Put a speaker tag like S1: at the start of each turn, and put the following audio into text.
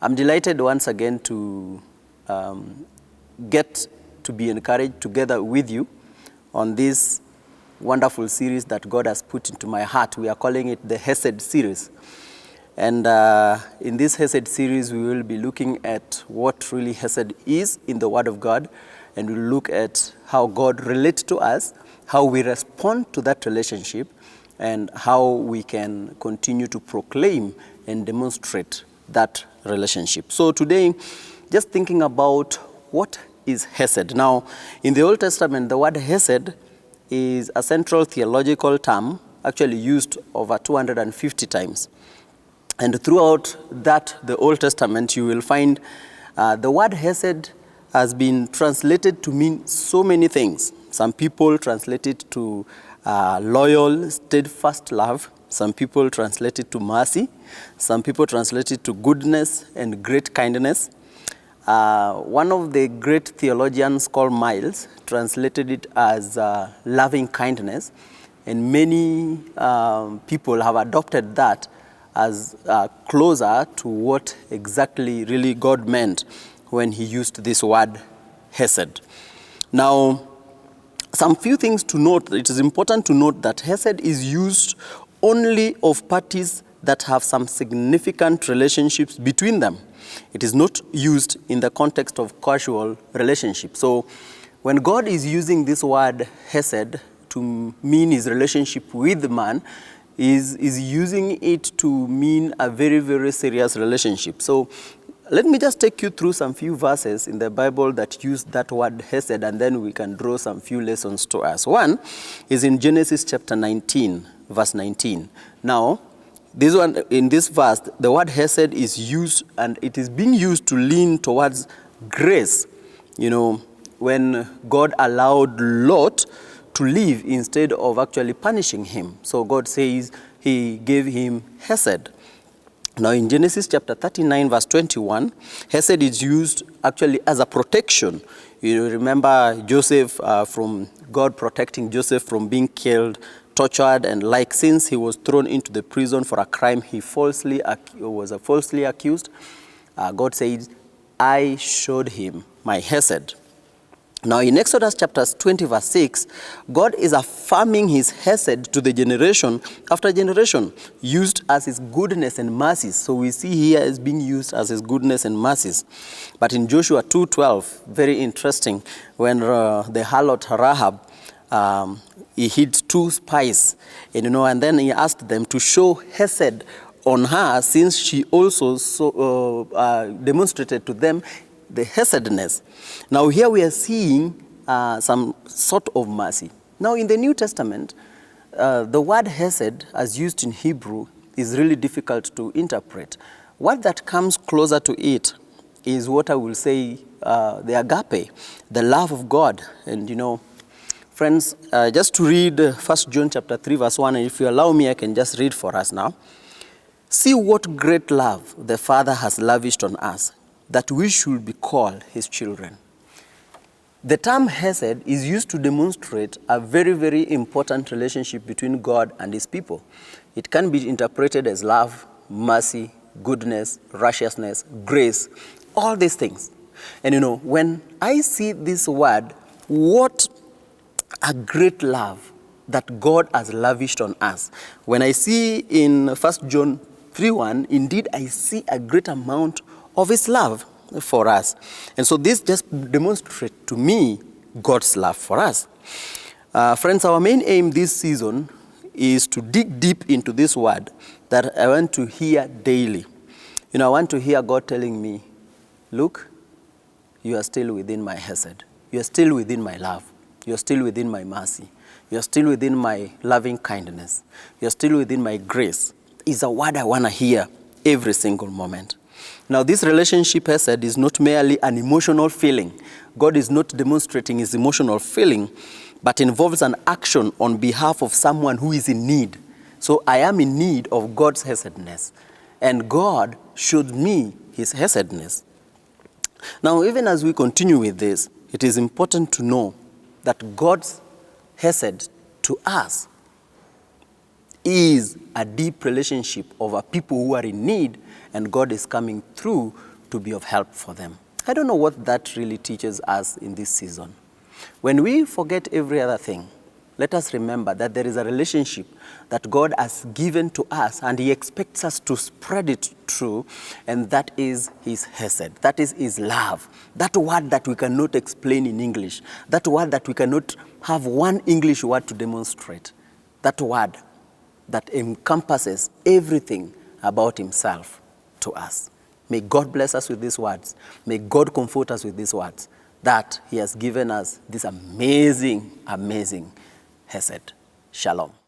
S1: I'm delighted once again to get to be encouraged together with you on this wonderful series that God has put into my heart. We are calling it the Hesed series. And in this Hesed series, we will be looking at what really Hesed is in the Word of God, and we'll look at how God relates to us, how we respond to that relationship, and how we can continue to proclaim and demonstrate that relationship. So today, just thinking about what is Hesed. Now, in the Old Testament, the word Hesed is a central theological term, actually used over 250 times. And throughout that, the Old Testament, you will find the word Hesed has been translated to mean so many things. Some people translate it to loyal, steadfast love. Some people translate it to mercy. Some people translate it to goodness and great kindness. One of the great theologians called Miles translated it as loving kindness. And many people have adopted that as closer to what exactly really God meant when he used this word Hesed. Now, some few things to note. It is important to note that Hesed is used only of parties that have some significant relationships between them. It is not used in the context of casual relationship. So when God is using this word Hesed to mean his relationship with man, is using it to mean a very, very serious relationship. So let me just take you through some few verses in the Bible that use that word Hesed, and then we can draw some few lessons to us. One is in Genesis chapter 19, verse 19. Now, this one, in this verse, the word Hesed is used, and it is being used to lean towards grace. You know, when God allowed Lot to live instead of actually punishing him. So God says he gave him Hesed. Now in Genesis chapter 39, verse 21, Hesed is used actually as a protection. You remember Joseph, from God protecting Joseph from being killed, tortured, and like since he was thrown into the prison for a crime he was falsely accused, God says, I showed him my Hesed. Now in Exodus chapter 20, verse 6, God is affirming his Hesed to the generation after generation, used as his goodness and mercies. So we see here as being used as his goodness and mercies. But in Joshua 2:12, very interesting, when the harlot Rahab, he hid 2 spies, and then he asked them to show Hesed on her, since she also demonstrated to them the Hesedness. Now here we are seeing some sort of mercy. Now in the New Testament, the word Hesed, as used in Hebrew, is really difficult to interpret. What that comes closer to it is what I will say, the agape, the love of God. And friends, just to read 1 John chapter 3, verse 1, and if you allow me, I can just read for us now. See what great love the Father has lavished on us, that we should be called his children. The term Hesed is used to demonstrate a very, very important relationship between God and his people. It can be interpreted as love, mercy, goodness, righteousness, grace, all these things. And when I see this word, what a great love that God has lavished on us. When I see in 1 John 3:1, indeed I see a great amount of his love for us. And so this just demonstrates to me God's love for us. Friends, our main aim this season is to dig deep into this word that I want to hear daily. I want to hear God telling me, look, you are still within my Hesed. You are still within my love. You are still within my mercy. You are still within my loving kindness. You are still within my grace. Is a word I want to hear every single moment. Now, this relationship, Hesed, is not merely an emotional feeling. God is not demonstrating his emotional feeling, but involves an action on behalf of someone who is in need. So I am in need of God's Hesedness, and God showed me his Hesedness. Now, even as we continue with this, it is important to know that God's Hesed to us is a deep relationship of a people who are in need, and God is coming through to be of help for them. I don't know what that really teaches us in this season. When we forget every other thing, let us remember that there is a relationship that God has given to us, and he expects us to spread it through, and that is his Hesed. That is his love. That word that we cannot explain in English. That word that we cannot have one English word to demonstrate. That word that encompasses everything about himself to us. May God bless us with these words. May God comfort us with these words, that he has given us this amazing, amazing Hesed. Shalom.